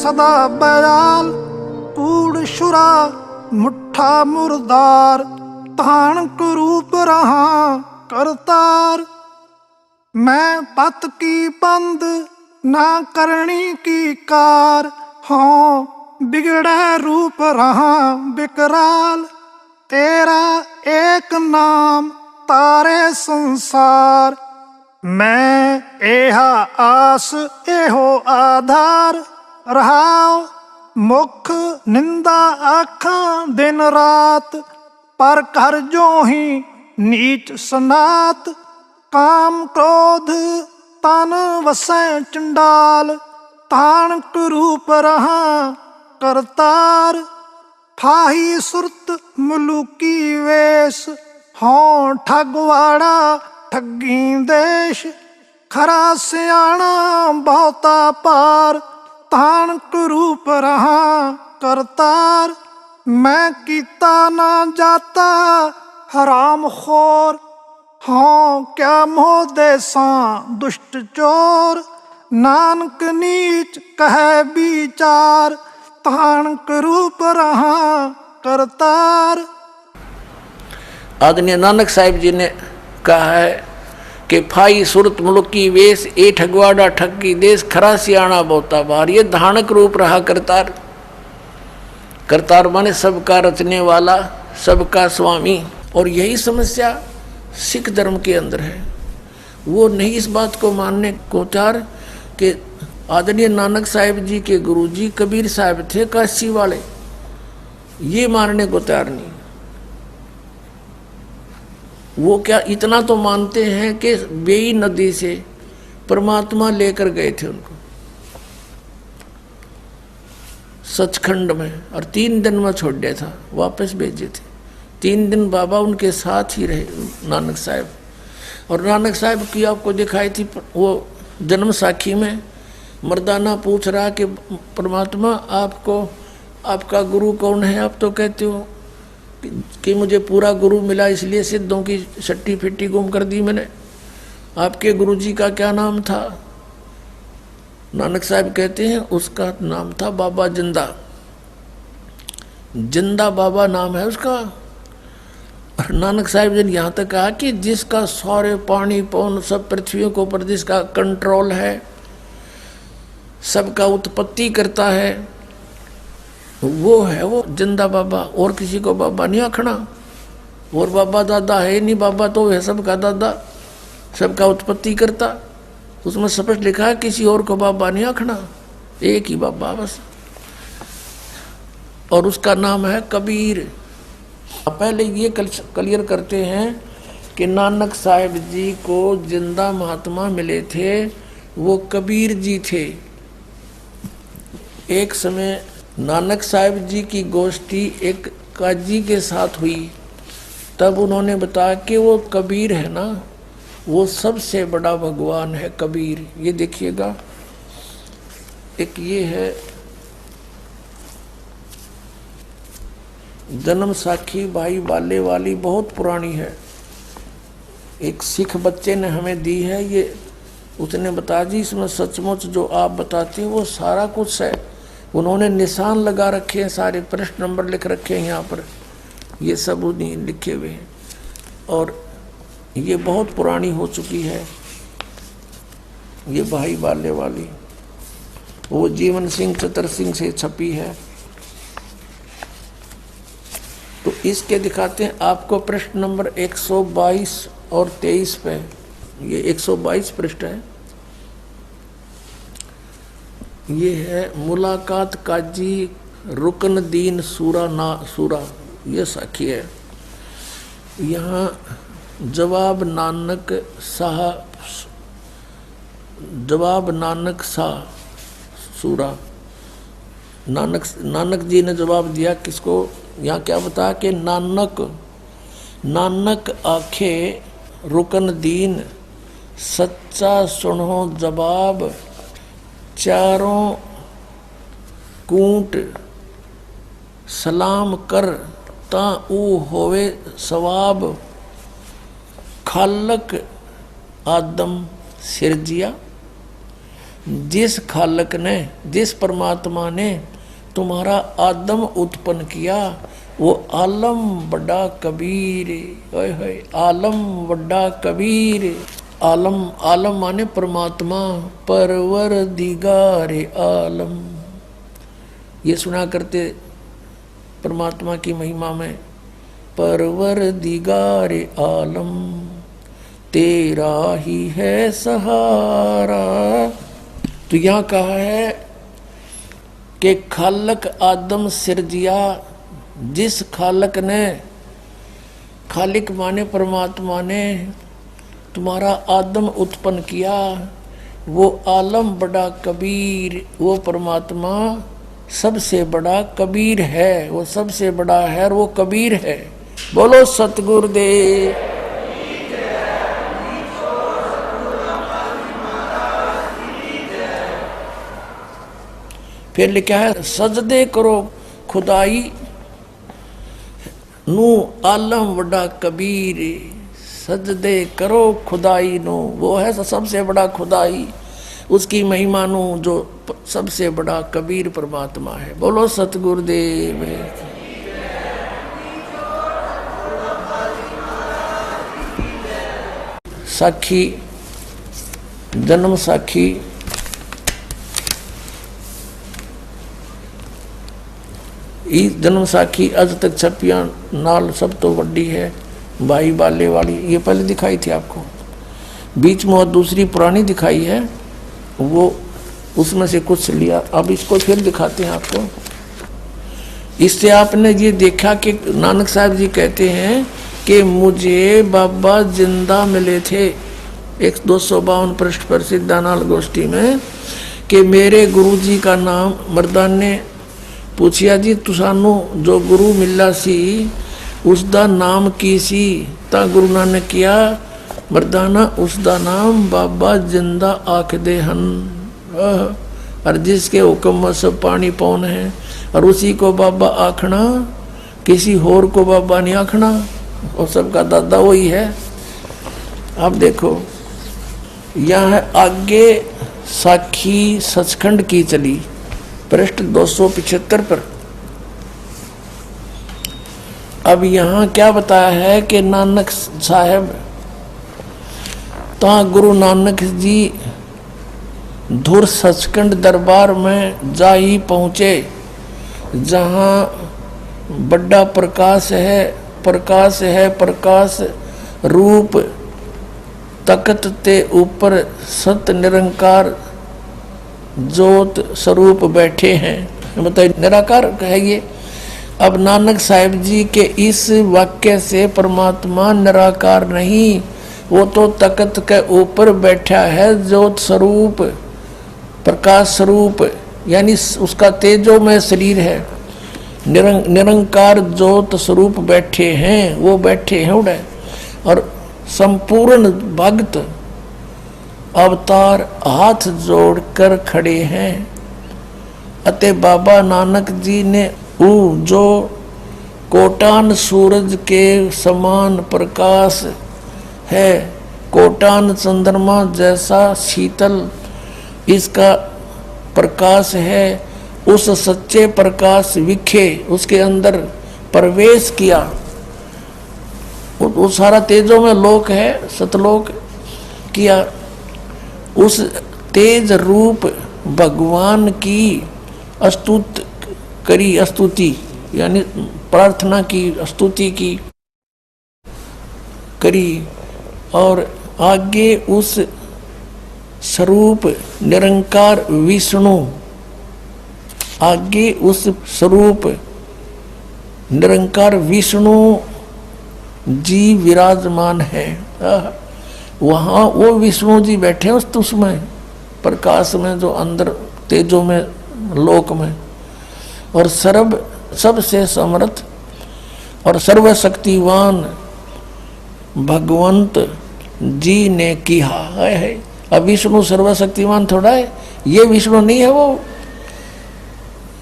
सदा बयाल कूड़ शुरा मुट्ठा मुर्दार तान कुरूप रहा करतार। मैं पत की बंद ना करनी की कार हाँ बिगड़े रूप रहा बिकराल। तेरा एक नाम तारे संसार मैं एहा आस एहो आधार। रहाओ मुख निंदा आखा दिन रात पर कर जो ही नीच सनात। काम क्रोध तन वसै चंडाल तान कुरूप रहा करतार। फाही सुरत मुलुकी वेश हों ठगवाड़ा ठगी देश। खरा सियाणा बहुता पार तान कुरूप रहा करतार। मैं कीता ना जाता हराम खोर हाँ क्या मोह देसा दुष्ट चोर। नानक नीच कहे विचार तान कुरूप रहा करतार। आदरणीय नानक साहिब जी ने कहा है कि फाई सुरत मुल्की वेश ए ठगवाड़ा ठगी देश खरा सियाणा बहुता बार। ये धानक रूप रहा करतार। करतार माने सबका रचने वाला सबका स्वामी। और यही समस्या सिख धर्म के अंदर है। वो नहीं इस बात को मानने को तैयार कि आदरणीय नानक साहिब जी के गुरुजी कबीर साहब थे काशी वाले, ये मानने को तैयार नहीं। वो क्या इतना तो मानते हैं कि बेई नदी से परमात्मा लेकर गए थे उनको सचखंड में और 3 दिन में छोड़ दिया था, वापस भेजे थे। 3 दिन बाबा उनके साथ ही रहे नानक साहब। और नानक साहब की आपको दिखाई थी वो जन्म साखी में मर्दाना पूछ रहा कि परमात्मा आपको आपका गुरु कौन है। आप तो कहते हो कि मुझे पूरा गुरु मिला इसलिए सिद्धों की सट्टी फिट्टी गुम कर दी मैंने। आपके गुरुजी का क्या नाम था? नानक साहब कहते हैं उसका नाम था बाबा जिंदा। जिंदा बाबा नाम है उसका। और नानक साहब जी ने यहाँ तक कहा कि जिसका सारे पानी पवन सब पृथ्वियों के ऊपर जिसका कंट्रोल है, सबका उत्पत्ति करता है, वो है वो जिंदा बाबा। और किसी को बाबा नहीं आखना। और बाबा दादा है नहीं, बाबा तो है सबका दादा, सबका उत्पत्ति करता। उसमें स्पष्ट लिखा है किसी और को बाबा नहीं आखना, एक ही बाबा बस। और उसका नाम है कबीर। पहले ये क्लियर करते हैं कि नानक साहिब जी को जिंदा महात्मा मिले थे, वो कबीर जी थे। एक समय नानक साहिब जी की गोष्ठी एक काजी के साथ हुई, तब उन्होंने बताया कि वो कबीर है ना, वो सबसे बड़ा भगवान है कबीर। ये देखिएगा, एक ये है जन्म साखी भाई बाले वाली, बहुत पुरानी है, एक सिख बच्चे ने हमें दी है। ये उसने बता दी, इसमें सचमुच जो आप बताते हैं वो सारा कुछ है। उन्होंने निशान लगा रखे हैं, सारे प्रश्न नंबर लिख रखे हैं यहाँ पर, ये सब उन्हीं लिखे हुए हैं। और ये बहुत पुरानी हो चुकी है। ये भाई बाले वाली वो जीवन सिंह चतर सिंह से छपी है। तो इसके दिखाते हैं आपको प्रश्न नंबर 122 और 23 पे। ये 122 पृष्ठ है। ये है मुलाकात काजी रुकन दीन सूरा ना सूरा, ये साखी है। यहाँ जवाब नानक शाह सूरा। नानक जी ने जवाब दिया किसको? यहाँ क्या बताया कि नानक आखे रुकन दीन सच्चा सुनो जवाब चारों कूट सलाम कर ता ऊ होवे सवाब खालक आदम सिरजिया। जिस खालक ने, जिस परमात्मा ने तुम्हारा आदम उत्पन्न किया, वो आलम बड़ा कबीर। ओए होए, आलम बड़ा कबीर। आलम, आलम माने परमात्मा, परवरदिगार आलम। ये सुना करते परमात्मा की महिमा में, परवरदिगार आलम तेरा ही है सहारा। तो यहाँ कहा है कि खालक आदम सिरजिया, जिस खालक ने, खालिक माने परमात्मा ने तुम्हारा आदम उत्पन्न किया, वो आलम बड़ा कबीर, वो परमात्मा सबसे बड़ा कबीर है, वो सबसे बड़ा है और वो कबीर है। बोलो सतगुरुदेव। फिर लिखा है, सजदे करो खुदाई नू आलम बड़ा कबीर। सजदे करो खुदाई नो, वो है सबसे बड़ा खुदाई, उसकी महिमा नु जो सबसे बड़ा कबीर परमात्मा है। बोलो सतगुरुदेव। साखी, जन्म साखी जन्म साखी अज तक छपिया नाल सब तो वड्डी है, भाई बाले वाली। ये पहले दिखाई थी आपको, बीच में और दूसरी पुरानी दिखाई है, वो उसमें से कुछ लिया। अब इसको फिर दिखाते हैं आपको। इससे आपने ये देखा कि नानक साहब जी कहते हैं कि मुझे बाबा जिंदा मिले थे 252 पृष्ठ पर सिद्धानाल गोष्ठी में, कि मेरे गुरु जी का नाम, मर्दान ने पूछिया जी तुसानू जो गुरु मिला सी उसका नाम की सी? ता गुरु नानक किया, मर्दाना उसका नाम बाबा जिंदा आखदे हन। और जिसके हुक्म में सब पानी पौन है, और उसी को बाबा आखना, किसी होर को बाबा नहीं आखना, और सबका दादा वही है। अब देखो यहाँ आगे साखी सचखंड की चली पृष्ठ 275 पर। अब यहाँ क्या बताया है कि नानक साहब ता गुरु नानक जी धुर सचखंड दरबार में जा ही पहुँचे, जहाँ बड़ा प्रकाश है, प्रकाश है, प्रकाश रूप तकत ते ऊपर सत निरंकार ज्योत स्वरूप बैठे हैं। बताइए निराकार है ये। अब नानक साहिब जी के इस वाक्य से परमात्मा निराकार नहीं, वो तो तकत के ऊपर बैठा है, ज्योत स्वरूप, प्रकाश स्वरूप, यानी उसका तेजो में शरीर है। निरंकार ज्योत स्वरूप बैठे हैं, वो बैठे हैं उड़े। और संपूर्ण भक्त अवतार हाथ जोड़कर खड़े हैं। अते बाबा नानक जी ने जो कोटान सूरज के समान प्रकाश है, कोटान चंद्रमा जैसा शीतल इसका प्रकाश है, उस सच्चे प्रकाश विखे उसके अंदर प्रवेश किया। वो सारा तेजों में लोक है, सतलोक किया। उस तेज रूप भगवान की स्तुति यानी प्रार्थना की, स्तुति की करी। और आगे उस स्वरूप निरंकार विष्णु, आगे उस स्वरूप निरंकार विष्णु जी विराजमान है। वहाँ वो विष्णु जी बैठे उसमें प्रकाश में, जो अंदर तेजो में लोक में। और सबसे समर्थ और सर्वशक्तिवान भगवंत जी ने किया है। अब विष्णु सर्वशक्तिमान थोड़ा है, ये विष्णु नहीं है। वो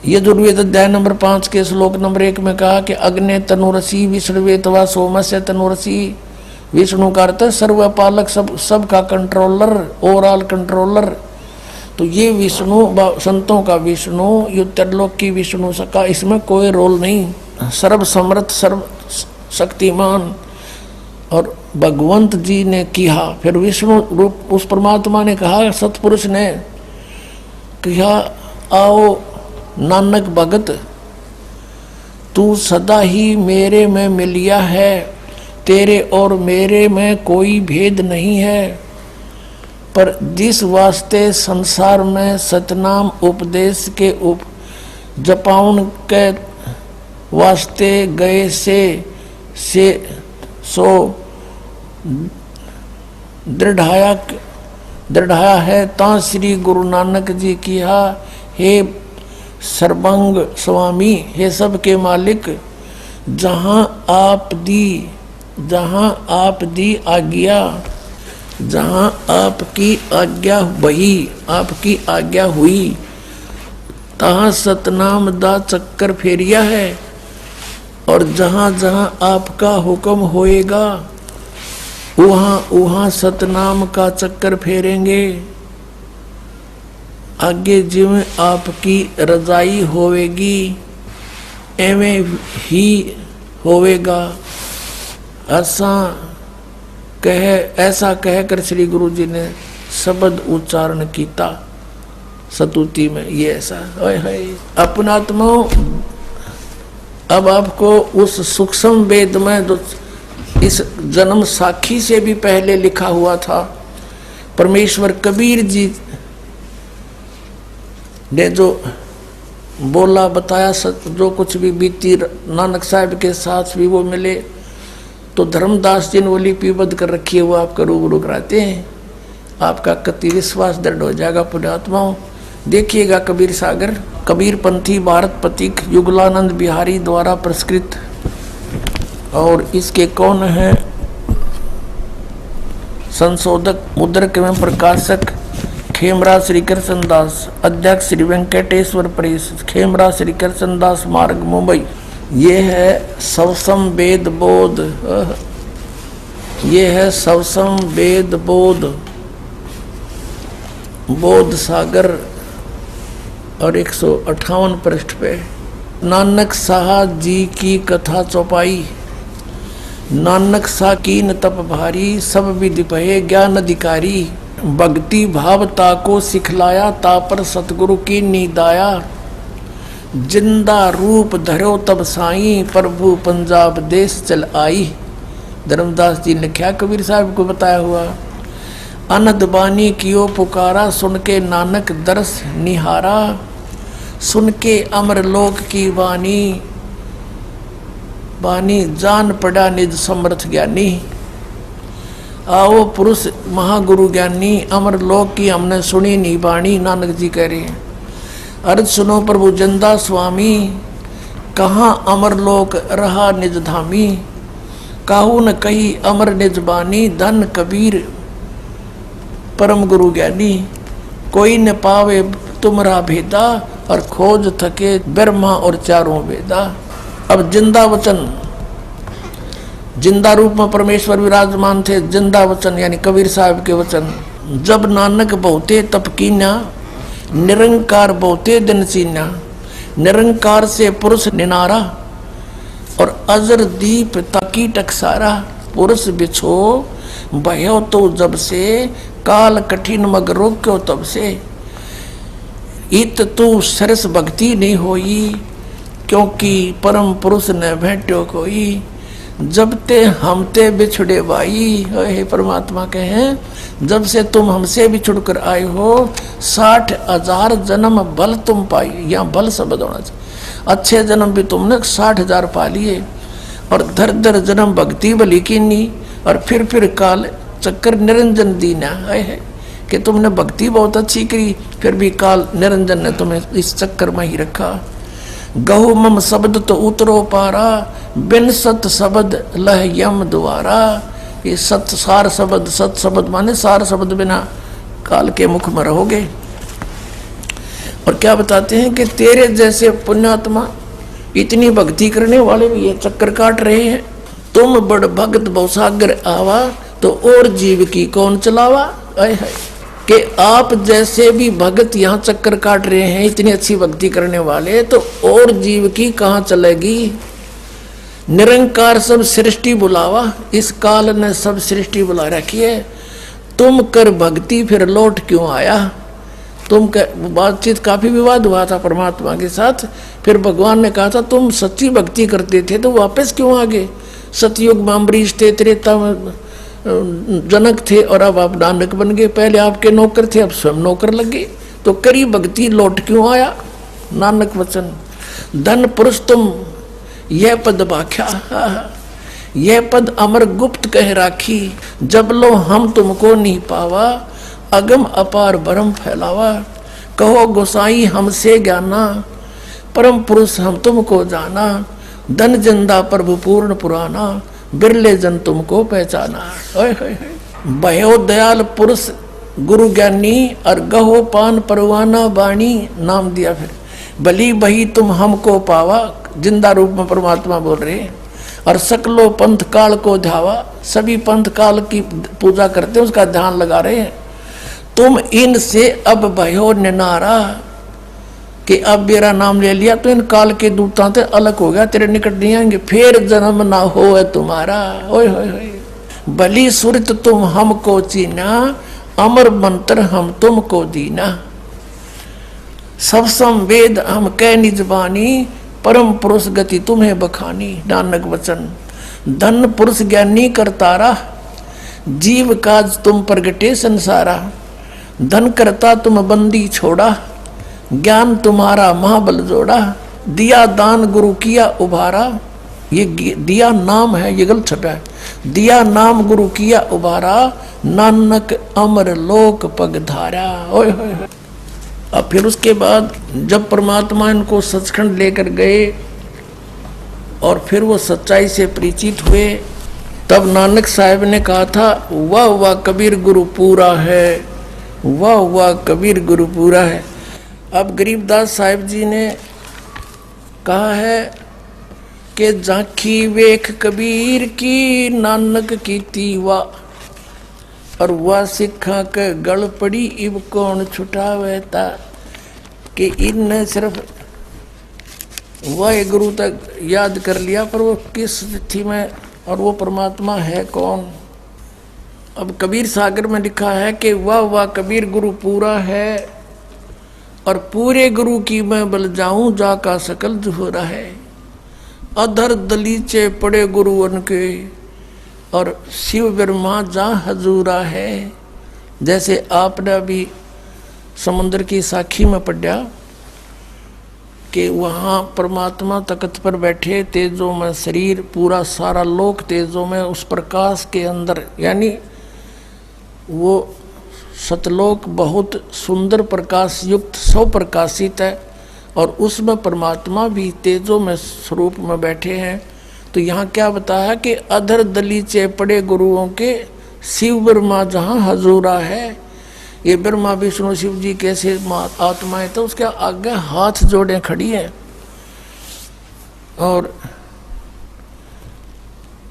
यजुर्वेद अध्याय नंबर 5 के श्लोक नंबर 1 में कहा कि अग्ने तनुरसी विष्णुवे तवा सोमस्य तनुरसी। विष्णु का अर्थ सर्वपालक, सबका कंट्रोलर, ओवरऑल कंट्रोलर। तो ये विष्णु संतों का विष्णु, ये त्रिलोक की विष्णु का इसमें कोई रोल नहीं। सर्व समर्थ सर्व शक्तिमान और भगवंत जी ने किया। फिर विष्णु रूप उस परमात्मा ने कहा, सतपुरुष ने कहा, आओ नानक भगत, तू सदा ही मेरे में मिलिया है, तेरे और मेरे में कोई भेद नहीं है। पर जिस वास्ते संसार में सतनाम उपदेश के जपाउन के वास्ते गए से सो दृढ़ाया है, ता श्री गुरु नानक जी किया, हे सर्वंग स्वामी, हे सबके मालिक, जहाँ आप दी आज्ञा, जहाँ आपकी आज्ञा वही आपकी आज्ञा हुई, तहाँ सतनाम दा चक्कर फेरिया है। और जहाँ जहाँ आपका हुक्म होएगा वहाँ वहाँ सतनाम का चक्कर फेरेंगे। आगे जिवें आपकी रजाई होवेगी एवें ही होवेगा। ऐसा कहकर श्री गुरु जी ने शब्द उच्चारण कीता सतुति में। ये ऐसा है अपनात्मा। अब आपको उस सूक्ष्म वेद में जो इस जन्म साखी से भी पहले लिखा हुआ था, परमेश्वर कबीर जी ने जो बोला बताया, जो कुछ भी बीती नानक साहब के साथ भी वो मिले, तो धर्मदास जी ने वो लिपिबद्ध कर रखी है, वो आपका रूबरू कराते हैं। आपका कति विश्वास दृढ़ हो जाएगा पुण्यात्माओं। देखिएगा कबीर सागर, कबीर पंथी भारत पथिक युगलानंद बिहारी द्वारा पुरस्कृत। और इसके कौन है संशोधक, मुद्रक एवं प्रकाशक खेमरा श्री कृष्ण दास, अध्यक्ष श्री वेंकटेश्वर प्रेस, खेमरा श्री कृष्ण दास मार्ग मुंबई। ये है सवसम वेद बोध, ये है सवसम वेद बोध सागर। और 158 पृष्ठ पे नानक साहा जी की कथा चौपाई। नानक सा कीन तप भारी, सब विधि पहे ज्ञान अधिकारी। भक्ति भाव ताको सिखलाया, तापर सतगुरु की नीदाया। जिंदा रूप धरो तब साई, प्रभु पंजाब देश चल आई। धर्मदास जी ने क्या कबीर साहब को बताया हुआ। अनद बानी कियो पुकारा, सुन के नानक दरस निहारा। सुन के अमर लोक की वाणी, जान पड़ा निज समर्थ ज्ञानी। आओ पुरुष महागुरु ज्ञानी, अमर लोक की हमने सुनी नहीं बाणी। नानक जी कह रहे हैं, अर्ज सुनो प्रभु जंदा स्वामी, कहाँ अमर लोक रहा निज धामी। काहू न कही अमर निज बानी, धन कबीर परम गुरु ज्ञानी। कोई न पावे तुमरा भेदा, और खोज थके ब्रह्मा और चारों वेदा। अब जिंदा वचन, जिंदा रूप में परमेश्वर विराजमान थे। जिंदा वचन यानी कबीर साहब के वचन। जब नानक बहुते तप कीन्या, निरंकार बहुते दिन सीन्या। निरंकार से पुरुष निनारा, और अजर दीप ताकी टकसारा। पुरुष बिछो भयो तो जब से, काल कठिन मग रोक्यो तब से। इत तू सरस भक्ति नहीं होई, क्योंकि परम पुरुष ने भेंट्यो कोई। जब ते हमते बिछुड़े बाई, हे परमात्मा कहे, जब से तुम हमसे बिछुड़ कर आए हो, 60,000 जन्म बल तुम पाई। यहाँ बल शब्द होना चाहिए। अच्छे जन्म भी तुमने 60,000 पा लिए, और धर धर जन्म भक्ति बली कीनी, और फिर काल चक्कर निरंजन दीना है कि तुमने भक्ति बहुत अच्छी करी, फिर भी काल निरंजन ने तुम्हें इस चक्कर में ही रखा। गहु मम शब्द तो उतरो पारा, बिन सत शब्द लह यम द्वारा। ये सत सार शब्द, सत शब्द माने सार शब्द बिना काल के मुख में रहोगे। और क्या बताते हैं कि तेरे जैसे पुण्यात्मा इतनी भक्ति करने वाले भी ये चक्कर काट रहे हैं। तुम बड़ भगत बहुसागर आवा, तो और जीव की कौन चलावा। आए हाय, कि आप जैसे भी भगत यहाँ चक्कर काट रहे हैं, इतनी अच्छी भक्ति करने वाले, तो और जीव की कहाँ चलेगी। निरंकार सब सृष्टि बुलावा, इस काल ने सब सृष्टि बुला रखी है। तुम कर भक्ति फिर लौट क्यों आया। तुम बातचीत काफी विवाद हुआ था परमात्मा के साथ। फिर भगवान ने कहा था तुम सच्ची भक्ति करते थे तो वापस क्यों आ गए। सतयुग में अम्बरीश थे, त्रेता में जनक थे, और अब आप नानक बन गए। पहले आपके नौकर थे, अब स्वयं नौकर लग गए, तो करी भक्ति लौट क्यों आया। नानक वचन धन पुरुष तुम यह पद भाख्या, यह पद अमर गुप्त कह राखी। जब लो हम तुमको नहीं पावा, अगम अपार भरम फैलावा। कहो गोसाई हमसे ज्ञाना, परम पुरुष हम तुमको जाना। धन जिंदा प्रभु पूर्ण पुराना, बिरले जन तुमको पहचाना। भयो दयाल पुरुष गुरु ज्ञानी, और गहो पान परवाना बाणी। नाम दिया फिर भली बही तुम हमको पावा, जिंदा रूप में परमात्मा बोल रहे हैं। और सकलो पंथ काल को ध्यावा, सभी पंथ काल की पूजा करते हैं, उसका ध्यान लगा रहे हैं। तुम इनसे अब भयो निनारा, कि अब मेरा नाम ले लिया तो इन काल के दूतां से अलग हो गया, तेरे निकट नहीं आएंगे, फिर जन्म ना हो है तुम्हारा। ओए होए होए भली सुरत तुम हमको चीना, अमर मंत्र हम तुमको दीना। सब संवेद हम कह निज बानी, परम पुरुष गति तुम्हें बखानी। नानक वचन धन पुरुष ज्ञानी करतारा, जीव काज तुम प्रगटे संसारा। धन करता तुम बंदी छोड़ा, ज्ञान तुम्हारा महाबल जोड़ा। दिया दान गुरु किया उभारा, ये दिया नाम है, ये गलत छपा है। दिया नाम गुरु किया उभारा, नानक अमर लोक पग धारा। ओए होए होए। अब फिर उसके बाद जब परमात्मा इनको सचखंड लेकर गए और फिर वो सच्चाई से परिचित हुए, तब नानक साहब ने कहा था वाह वाह कबीर गुरु पूरा है, वाह वाह कबीर गुरु पूरा है। अब गरीबदास साहिब जी ने कहा है कि झांकी वेख कबीर की, नानक की तीवा, और वह सिखा के गल पड़ी इब कौन छुटावे ता। कि इन सिर्फ वह गुरु तक याद कर लिया, पर वो किस स्थिति में, और वो परमात्मा है कौन। अब कबीर सागर में लिखा है कि वाह वाह कबीर गुरु पूरा है, और पूरे गुरु की मैं बल जाऊं, जाका सकल जुहरा है। अधर दलीचे पड़े गुरुवन के, और शिव ब्रह्मा जा हजूरा है। जैसे आपने अभी समुद्र की साखी में पढ़ा कि वहाँ परमात्मा तख्त पर बैठे, तेजों में शरीर, पूरा सारा लोक तेजों में, उस प्रकाश के अंदर, यानी वो सतलोक बहुत सुंदर प्रकाश युक्त स्वप्रकाशित है, और उसमें परमात्मा भी तेजों में स्वरूप में बैठे हैं। तो यहाँ क्या बताया कि अधर दलीचे पड़े गुरुओं के, शिव ब्रह्मा जहाँ हजूरा है। ये ब्रह्मा विष्णु शिव जी कैसे आत्माएं, तो उसके आगे हाथ जोड़े खड़ी है। और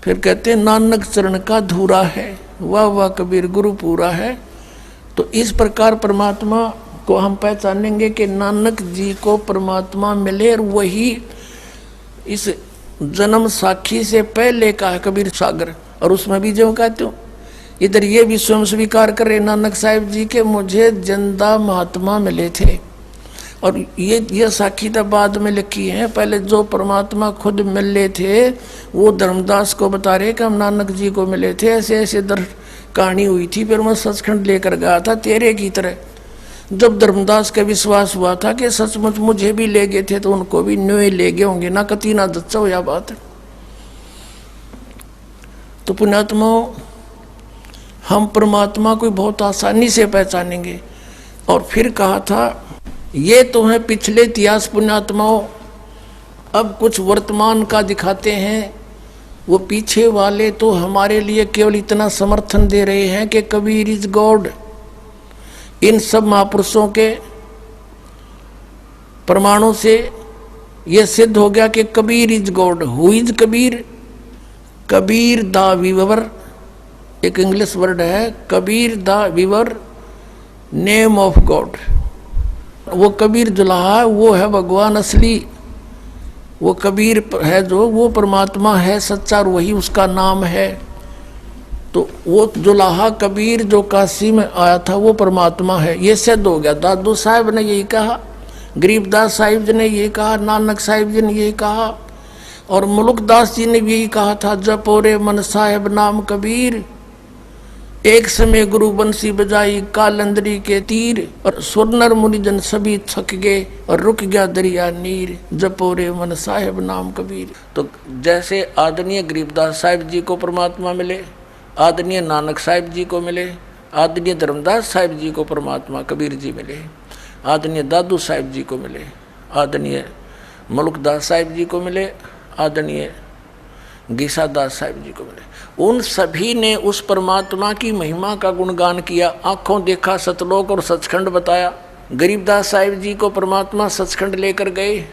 फिर कहते हैं नानक चरण का धूरा है, वाह वाह कबीर गुरु पूरा है। तो इस प्रकार परमात्मा को हम पहचानेंगे कि नानक जी को परमात्मा मिले, और वही इस जन्म साखी से पहले का है कबीर सागर। और उसमें भी जो कहते हो, इधर ये भी स्वयं स्वीकार कर रहे नानक साहिब जी के मुझे जिंदा महात्मा मिले थे। और ये साखी तो बाद में लिखी है, पहले जो परमात्मा खुद मिले थे वो धर्मदास को बता रहे कि हम नानक जी को मिले थे, ऐसे ऐसे कहानी हुई थी। फिर मैं सचखंड लेकर गया था तेरे की तरह। जब धर्मदास का विश्वास हुआ था कि सचमुच मुझे भी ले गए थे, तो उनको भी न्योय ले गए होंगे ना, कती ना दच्चा हो, यह बात है। तो पुण्यात्माओं, हम परमात्मा को बहुत आसानी से पहचानेंगे। और फिर कहा था ये तो है पिछले इतिहास पुण्यात्माओं, अब कुछ वर्तमान का दिखाते हैं। वो पीछे वाले तो हमारे लिए केवल इतना समर्थन दे रहे हैं कि कबीर इज गॉड। इन सब महापुरुषों के प्रमाणों से यह सिद्ध हो गया कि Kabir is God. Who is Kabir? Kabir the weaver, एक इंग्लिश वर्ड है, Kabir the weaver name of God. वो कबीर जुलाहा है, वो है भगवान असली। वो कबीर है जो, वो परमात्मा है सच्चा, और वही उसका नाम है। तो वो जुलाहा कबीर जो काशी में आया था वो परमात्मा है, ये सिद्ध हो गया। दादू साहब ने यही कहा, गरीबदास साहिब जी ने यही कहा, नानक साहिब जी ने यही कहा, और मुलुकदास जी ने भी यही कहा था, जपो रे मन साहेब नाम कबीर, एक समय गुरु बंसी बजाई कालंदरी के तीर, और सुरनर मुनिजन सभी थक गए और रुक गया दरिया नीर, जपो रे मन साहेब नाम कबीर। तो जैसे आदरणीय गरीबदास साहिब जी को परमात्मा मिले, आदरणीय नानक साहिब जी को मिले, आदरणीय धर्मदास साहिब जी को परमात्मा कबीर जी मिले, आदरणीय दादू साहिब जी को मिले, आदरणीय मुलुकदास साहिब जी को मिले, आदरणीय गीसादास साहिब जी को मिले। उन सभी ने उस परमात्मा की महिमा का गुणगान किया। आंखों देखा सतलोक और सचखंड बताया। गरीबदास साहिब जी को परमात्मा सचखंड लेकर गए,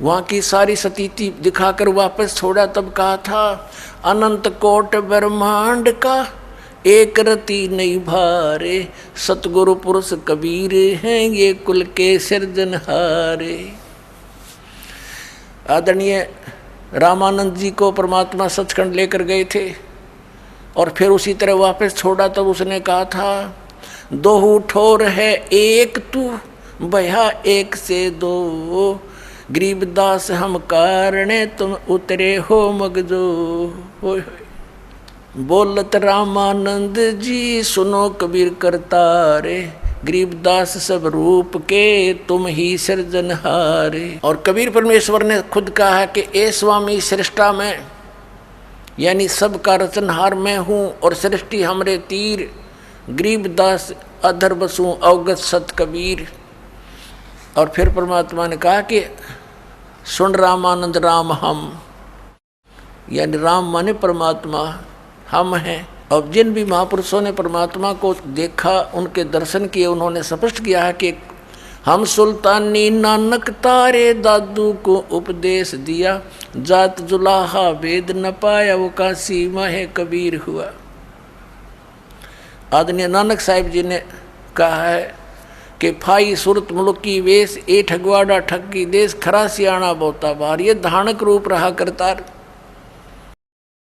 वहाँ की सारी सतीति दिखाकर वापस छोड़ा। तब कहा था, अनंत कोट ब्रह्मांड का एक रति नहीं भारे, सतगुरु पुरुष कबीर हैं ये कुल के सिरजनहारे। आदरणीय रामानंद जी को परमात्मा सचखंड लेकर गए थे और फिर उसी तरह वापस छोड़ा। तब उसने कहा था, दोहू ठोर है एक तू भया एक से दो, गरीबदास हम कारणे तुम उतरे हो मगजो। बोलत रामानंद जी सुनो कबीर करतारे, गरीबदास सब रूप के तुम ही सृजनहारे। और कबीर परमेश्वर ने खुद कहा है कि ए स्वामी सृष्टा में, यानी सबका रचनहार मैं हूँ और सृष्टि हमरे तीर, गरीबदास अधर बसूं अवगत सत कबीर। और फिर परमात्मा ने कहा कि सुन रामानंद राम हम, यानी राम माने परमात्मा, हम हैं। अब जिन भी महापुरुषों ने परमात्मा को देखा, उनके दर्शन किए, उन्होंने स्पष्ट किया है कि हम सुल्तानी नानक तारे दादू को उपदेश दिया, जात जुलाहा वेद न पाया वो काशी माहे कबीर हुआ। आदरणीय नानक साहिब जी ने कहा है कि फाई सुरत मुल्क की वेश, ए ठगवाड़ा ठग की देश, खरा सियाणा बोता बार, ये धानक रूप रहा करतार।